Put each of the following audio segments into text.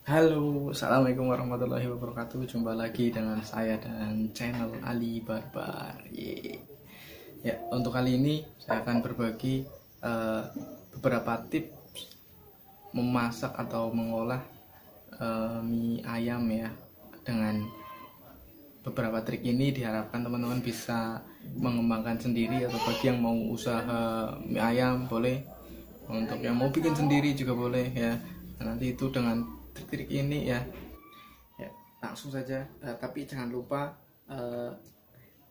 Halo, assalamualaikum warahmatullahi wabarakatuh. Jumpa lagi dengan saya dan channel Ali Barbar. Yeay. Ya, untuk kali ini saya akan berbagi eh, beberapa tips memasak atau mengolah mie ayam ya. Dengan beberapa trik ini diharapkan teman-teman bisa mengembangkan sendiri, atau bagi yang mau usaha mie ayam boleh, untuk yang mau bikin sendiri juga boleh ya. Nanti itu dengan trik-trik ini ya. Ya, langsung saja. Tapi jangan lupa uh,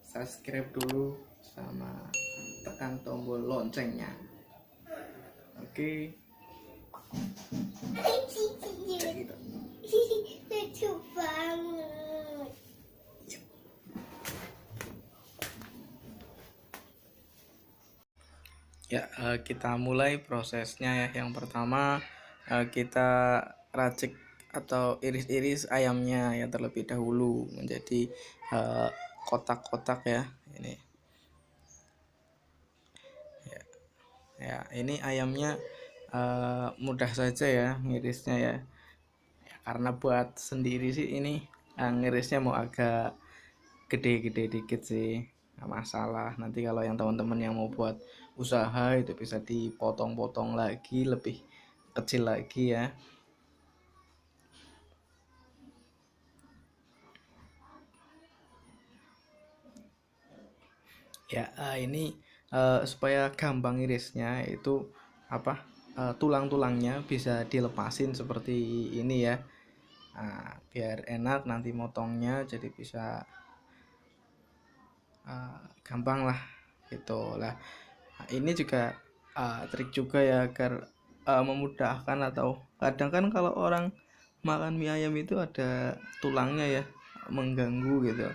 subscribe dulu sama tekan tombol loncengnya. Oke, cekidot. Lucu banget. Ya, kita mulai prosesnya ya. Yang pertama, kita racik atau iris-iris ayamnya ya terlebih dahulu menjadi kotak-kotak ya. Ini ya, ini ayamnya mudah saja ya ngirisnya ya. Karena buat sendiri sih ini ngirisnya mau agak gede-gede dikit sih, nggak masalah. Nanti kalau yang teman-teman yang mau buat usaha itu bisa dipotong-potong lagi, lebih kecil lagi ya. Ya, ini supaya gampang irisnya itu apa, tulang-tulangnya bisa dilepasin seperti ini ya. Nah, biar enak nanti motongnya, jadi bisa gampang lah gitu lah. Nah, ini juga trik juga ya, agar memudahkan. Atau kadang kan kalau orang makan mie ayam itu ada tulangnya ya, mengganggu gitu.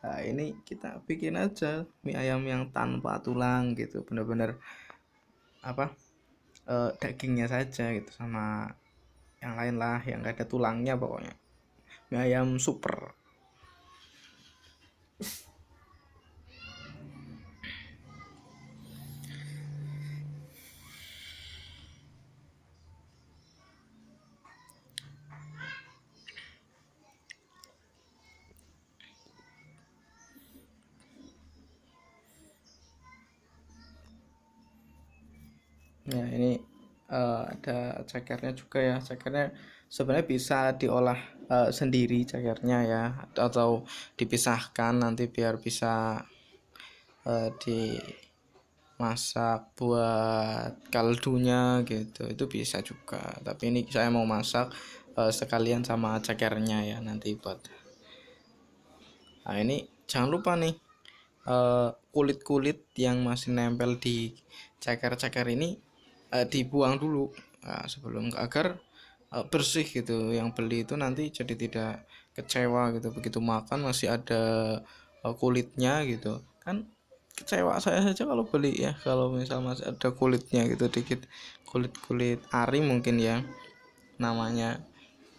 Nah, ini kita bikin aja mie ayam yang tanpa tulang gitu, bener-bener apa, dagingnya saja gitu, sama yang lain lah yang gak ada tulangnya. Pokoknya mie ayam super. Ya, ini ada cekernya juga ya. Cekernya sebenarnya bisa diolah sendiri cekernya ya, atau dipisahkan nanti biar bisa dimasak buat kaldunya gitu. Itu bisa juga. Tapi ini saya mau masak sekalian sama cekernya ya nanti buat. Nah, ini jangan lupa nih, kulit-kulit yang masih nempel di ceker-ceker ini dibuang dulu, sebelum, agar bersih gitu. Yang beli itu nanti jadi tidak kecewa gitu, begitu makan masih ada kulitnya gitu kan. Kecewa saya saja kalau beli ya, kalau misal masih ada kulitnya gitu dikit, kulit-kulit ari mungkin ya namanya.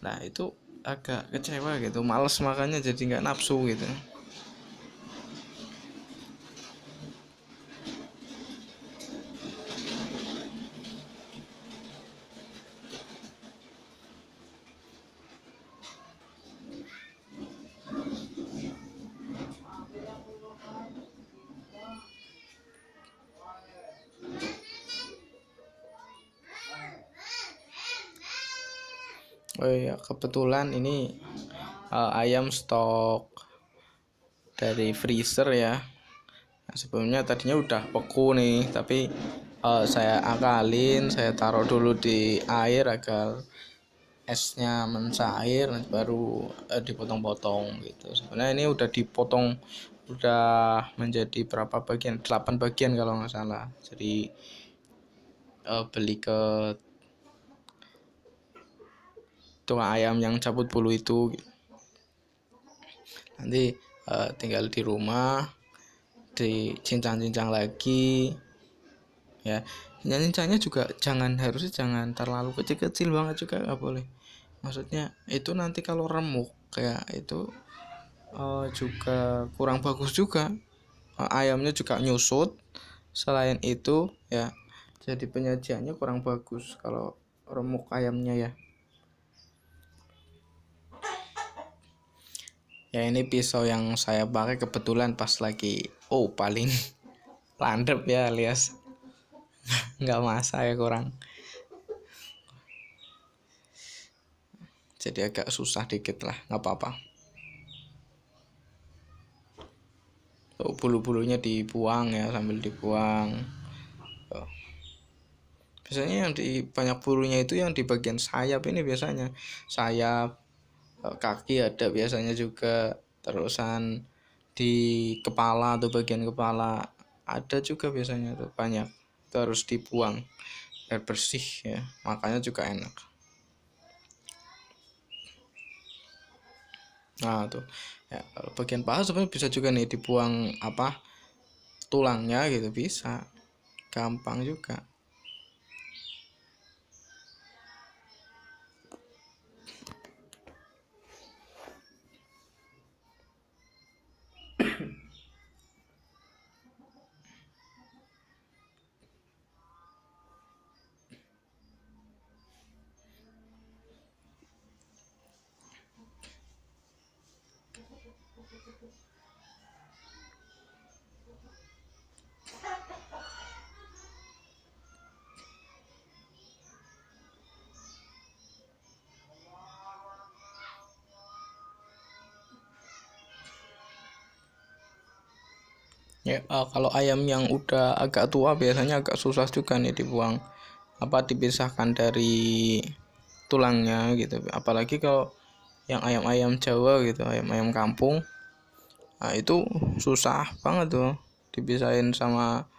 Nah, itu agak kecewa gitu, males makannya, jadi nggak nafsu gitu. Oh iya, kebetulan ini ayam stok dari freezer ya. Nah, sebelumnya tadinya udah beku nih, tapi saya akalin, saya taruh dulu di air agar esnya mencair, nanti baru dipotong-potong gitu. Sebenarnya ini udah dipotong, udah menjadi berapa bagian, 8 bagian kalau nggak salah. Jadi beli ke tukang ayam yang cabut bulu itu gitu. Nanti tinggal di rumah dicincang-cincang lagi ya. Cincang-cincangnya juga harusnya jangan terlalu kecil-kecil banget juga, nggak boleh. Maksudnya itu nanti kalau remuk kayak itu juga kurang bagus juga. Ayamnya juga nyusut. Selain itu ya, jadi penyajiannya kurang bagus kalau remuk ayamnya ya. Ya ini pisau yang saya pakai kebetulan pas lagi paling landep ya, alias nggak masak ya, kurang, jadi agak susah dikit lah, nggak apa-apa. Bulu-bulunya dibuang ya, sambil dibuang. Biasanya yang di banyak bulunya itu yang di bagian sayap ini, biasanya sayap, kaki ada biasanya juga, terusan di kepala atau bagian kepala ada juga biasanya tuh banyak, itu harus dibuang biar bersih ya, makanya juga enak. Nah tuh ya, kalau bagian paha sebenarnya bisa juga nih dibuang tulangnya gitu, bisa gampang juga. Ya, kalau ayam yang udah agak tua biasanya agak susah juga nih dibuang, dipisahkan dari tulangnya gitu. Apalagi kalau yang ayam-ayam Jawa gitu, ayam-ayam kampung, nah itu susah banget tuh dipisahin sama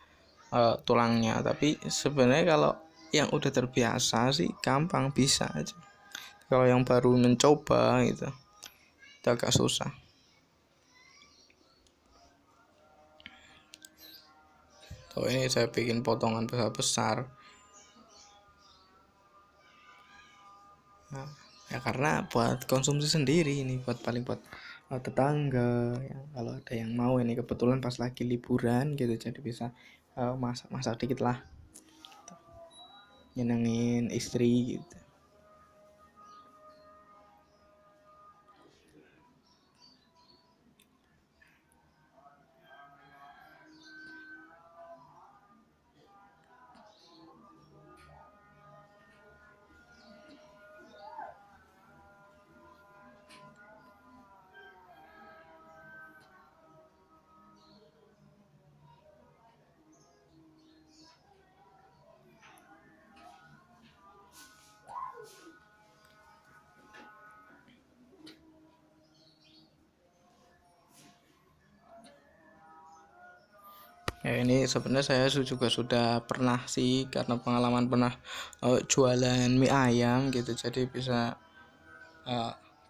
tulangnya. Tapi sebenarnya kalau yang udah terbiasa sih gampang, bisa aja. Kalau yang baru mencoba gitu, itu agak susah. Tuh ini saya bikin potongan besar-besar. Nah, ya karena buat konsumsi sendiri ini, buat tetangga ya, kalau ada yang mau ini, kebetulan pas lagi liburan gitu, jadi bisa masak-masak dikit lah, nyenengin istri gitu. Ya ini sebenarnya saya juga sudah pernah sih, karena pengalaman pernah jualan mie ayam gitu, jadi bisa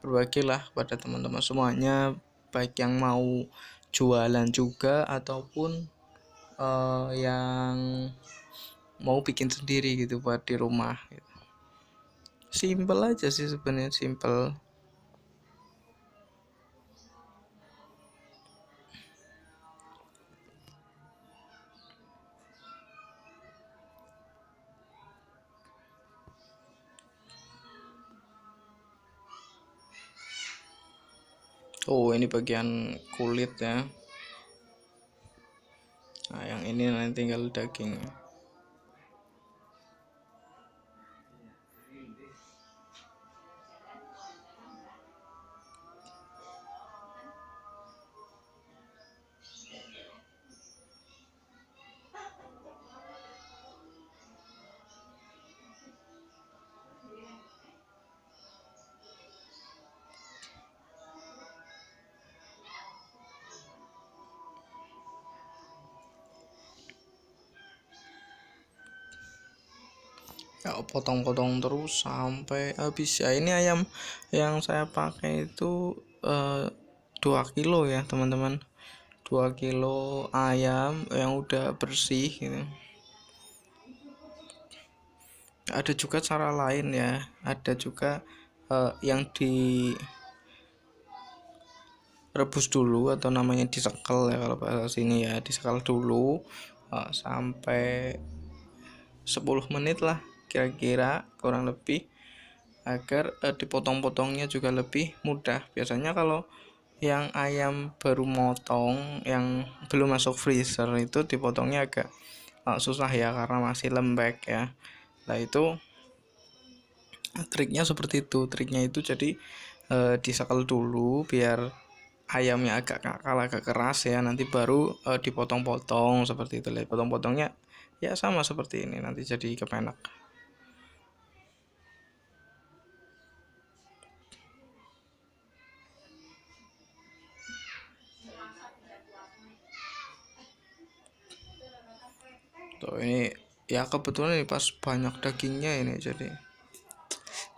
berbagi lah pada teman-teman semuanya, baik yang mau jualan juga ataupun yang mau bikin sendiri gitu buat di rumah gitu. Simple aja sih sebenarnya, simple. Ini bagian kulit ya. Nah yang ini nanti tinggal daging. Ya potong-potong terus sampai habis ya. Ini ayam yang saya pakai itu 2 kilo ya teman-teman, 2 kilo ayam yang udah bersih gitu. Ada juga cara lain ya, ada juga yang direbus dulu atau namanya disekel ya kalau bahasa sini ya, disekel dulu sampai 10 menit lah kira-kira, kurang lebih, agar dipotong-potongnya juga lebih mudah. Biasanya kalau yang ayam baru motong, yang belum masuk freezer itu dipotongnya agak susah ya karena masih lembek ya. Nah itu triknya seperti itu. Triknya itu jadi disekel dulu biar ayamnya agak kakal, agak keras ya, nanti baru dipotong-potong seperti itu. Lihat potong-potongnya ya sama seperti ini, nanti jadi kepenak. Tuh ini ya kebetulan ini pas banyak dagingnya ini, jadi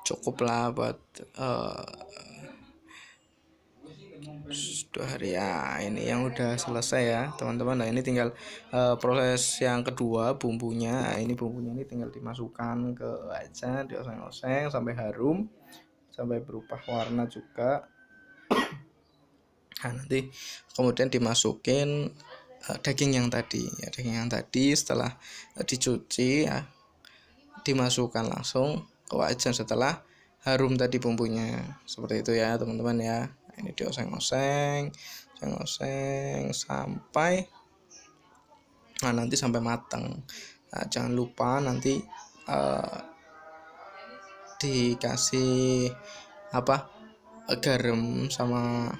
cukup lah buat 2 hari ya. Ini yang udah selesai ya teman-teman. Nah ini tinggal proses yang kedua, bumbunya. Nah, ini bumbunya ini tinggal dimasukkan ke wajan, dioseng-oseng sampai harum, sampai berubah warna juga. Nah nanti kemudian dimasukin daging yang tadi ya, daging yang tadi setelah dicuci ya, dimasukkan langsung ke wajan setelah harum tadi bumbunya, seperti itu ya teman-teman ya. Ini dioseng-oseng, oseng sampai nanti sampai matang. Nah, jangan lupa nanti dikasih garam sama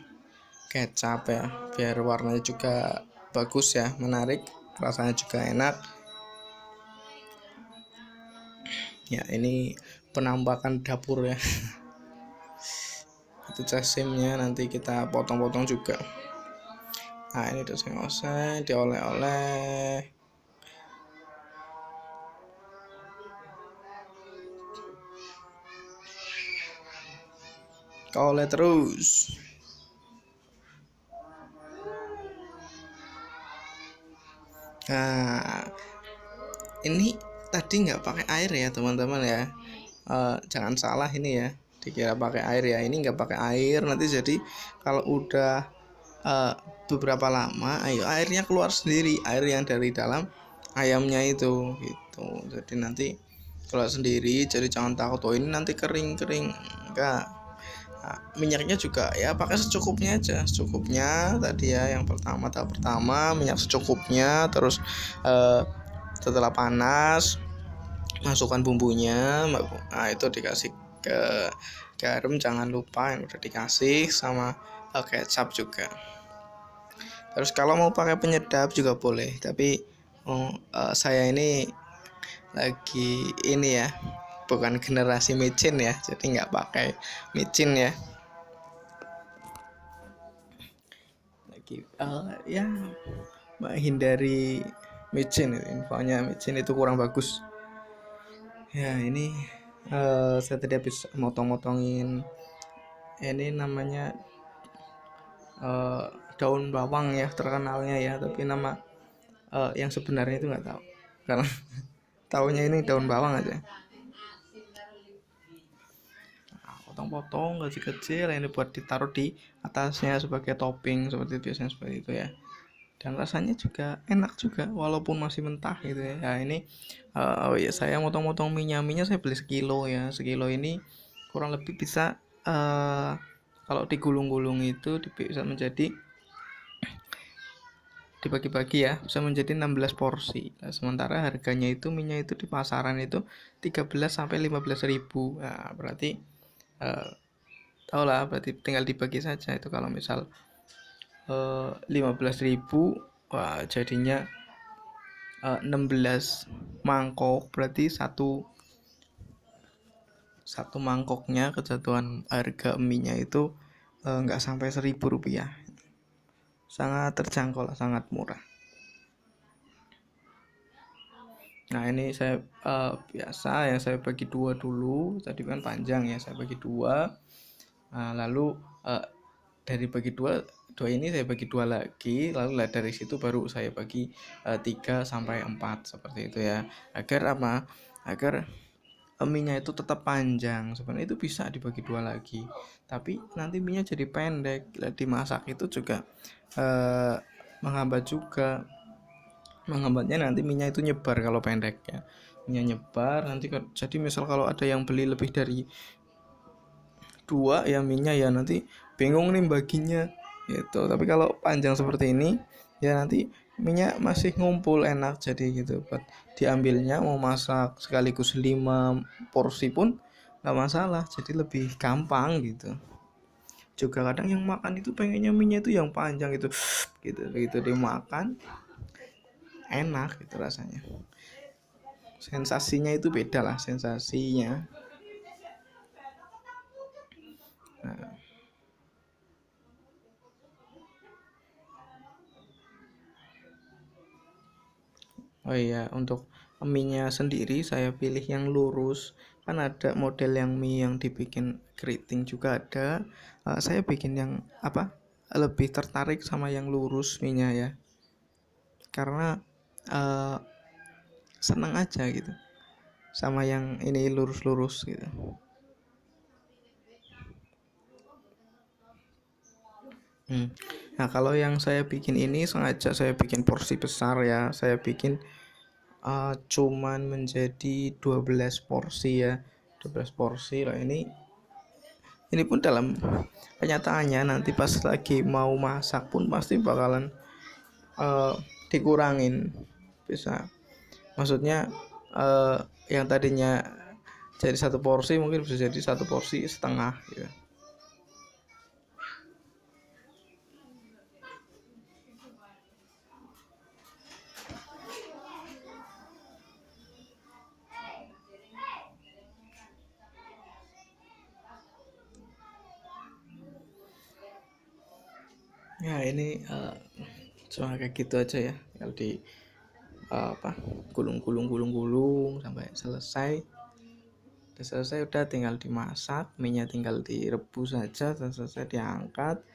kecap ya, biar warnanya juga bagus ya, menarik, rasanya juga enak ya. Ini penampakan dapur ya. Itu casimnya nanti kita potong-potong juga. Nah ini dioseng-oseng, dioleh-oleh. Oleh terus. Nah ini tadi nggak pakai air ya teman-teman ya. Jangan salah ini ya, dikira pakai air ya, ini nggak pakai air. Nanti jadi kalau udah beberapa lama airnya keluar sendiri, air yang dari dalam ayamnya itu gitu. Jadi nanti keluar sendiri, jadi jangan takut oh ini nanti kering-kering, enggak. Nah, minyaknya juga ya pakai secukupnya aja, secukupnya tadi ya. Yang tahap pertama minyak secukupnya, terus setelah panas masukkan bumbunya. Nah itu dikasih ke garam, jangan lupa yang udah dikasih, sama kecap juga. Terus kalau mau pakai penyedap juga boleh, tapi saya ini lagi ini ya, bukan generasi micin ya, jadi nggak pakai micin ya. Lagi ya menghindari micin, infonya micin itu kurang bagus ya. Ini saya tadi habis motong-motongin ini namanya daun bawang ya terkenalnya ya, tapi nama yang sebenarnya itu nggak tahu karena taunya ini daun bawang aja. Nah, potong-potong kecil-kecil, ini buat ditaruh di atasnya sebagai topping seperti biasanya, seperti itu ya. Dan rasanya juga enak juga walaupun masih mentah gitu ya. Nah ini ya saya motong-motong minyak saya beli sekilo ya. Sekilo ini kurang lebih bisa kalau digulung-gulung itu bisa menjadi, dibagi-bagi ya, bisa menjadi 16 porsi. Nah, sementara harganya itu minyak itu di pasaran itu 13 sampai 15 ribu. Nah, berarti tau lah, berarti tinggal dibagi saja itu. Kalau misal 15.000, wah jadinya 16 mangkok, berarti satu mangkoknya kejatuhan harga minyak itu nggak sampai 1.000 rupiah. Sangat terjangkau lah, sangat murah. Nah ini saya biasa ya, saya bagi dua dulu. Tadi kan panjang ya, saya bagi dua. Nah, lalu dari bagi dua ini saya bagi dua lagi, lalu dari situ baru saya bagi 3 sampai 4 seperti itu ya. Agar apa? Agar minyak itu tetap panjang. Sebenarnya itu bisa dibagi dua lagi, tapi nanti minyak jadi pendek. Dimasak itu juga menghambatnya, nanti minyak itu nyebar kalau pendek ya. Minyak nyebar nanti, jadi misal kalau ada yang beli lebih dari 2 ya minyak ya, nanti bingung nih baginya gitu. Tapi kalau panjang seperti ini ya nanti minyak masih ngumpul, enak jadi gitu buat diambilnya. Mau masak sekaligus 5 porsi pun nggak masalah, jadi lebih gampang gitu. Juga kadang yang makan itu pengennya minyak itu yang panjang itu gitu, begitu dia makan enak gitu rasanya, sensasinya itu beda lah sensasinya. Nah, oh iya, untuk mie-nya sendiri saya pilih yang lurus. Kan ada model yang mie yang dibikin keriting juga ada. Saya bikin yang apa? Lebih tertarik sama yang lurus mie-nya ya. Karena uh, seneng aja gitu sama yang ini lurus-lurus gitu. Nah, kalau yang saya bikin ini sengaja saya bikin porsi besar ya. Saya bikin cuman menjadi 12 porsi ya. 12 porsi lah ini pun dalam kenyataannya nanti pas lagi mau masak pun pasti bakalan dikurangin, bisa, maksudnya yang tadinya jadi satu porsi mungkin bisa jadi satu porsi setengah gitu. Ya ini cuma kayak gitu aja ya, kalau di apa, gulung sampai selesai. Udah selesai, udah tinggal dimasak, minyak tinggal direbus saja, selesai diangkat.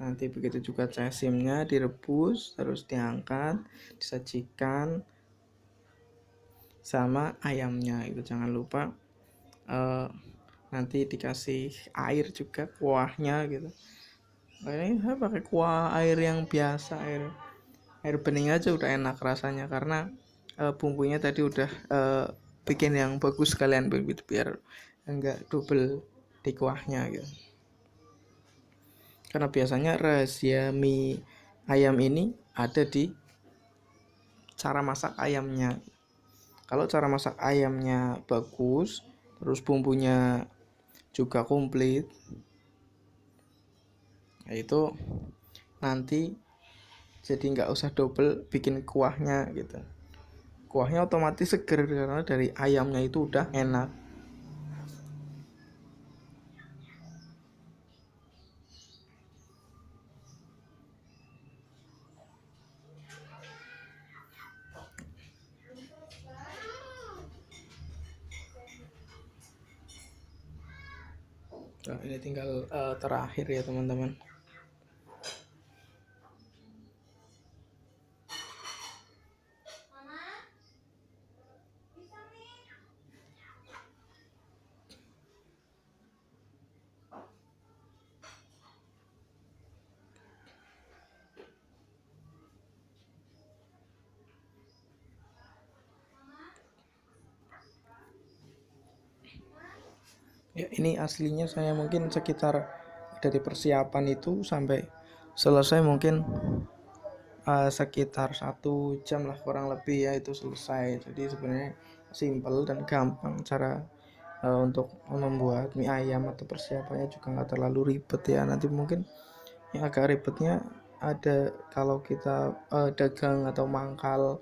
Nanti begitu juga cesimnya direbus terus diangkat, disajikan sama ayamnya. Itu jangan lupa nanti dikasih air juga, kuahnya gitu. Nah, ini saya pakai kuah air yang biasa, air bening aja udah enak rasanya, karena bumbunya tadi udah bikin yang bagus sekalian biar enggak double di kuahnya gitu. Karena biasanya rahasia mie ayam ini ada di cara masak ayamnya. Kalau cara masak ayamnya bagus, terus bumbunya juga komplit, itu nanti jadi nggak usah double bikin kuahnya gitu. Kuahnya otomatis seger karena dari ayamnya itu udah enak. Nah, ini tinggal terakhir ya teman-teman. Ya ini aslinya saya mungkin sekitar dari persiapan itu sampai selesai mungkin sekitar 1 jam lah kurang lebih ya, itu selesai. Jadi sebenarnya simple dan gampang cara untuk membuat mie ayam, atau persiapannya juga nggak terlalu ribet ya. Nanti mungkin yang agak ribetnya ada kalau kita dagang atau mangkal,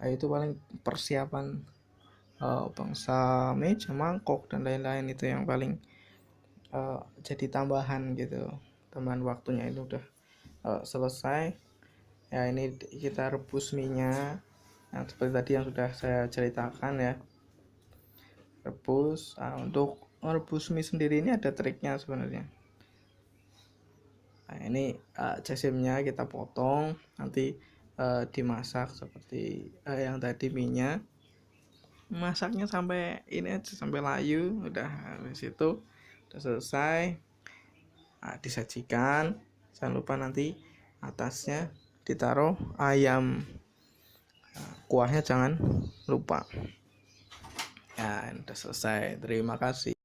itu paling persiapan bangsa meja, mangkok dan lain-lain, itu yang paling jadi tambahan gitu, tambahan waktunya. Itu udah selesai ya. Ini kita rebus minyak yang seperti tadi yang sudah saya ceritakan ya, rebus. Untuk merebus mie sendiri ini ada triknya sebenarnya. Nah, ini cesimnya kita potong, nanti dimasak seperti yang tadi minyak. Masaknya sampai ini aja, sampai layu, udah habis itu udah selesai. Disajikan, jangan lupa nanti atasnya ditaruh ayam. Kuahnya jangan lupa ya. Udah selesai, terima kasih.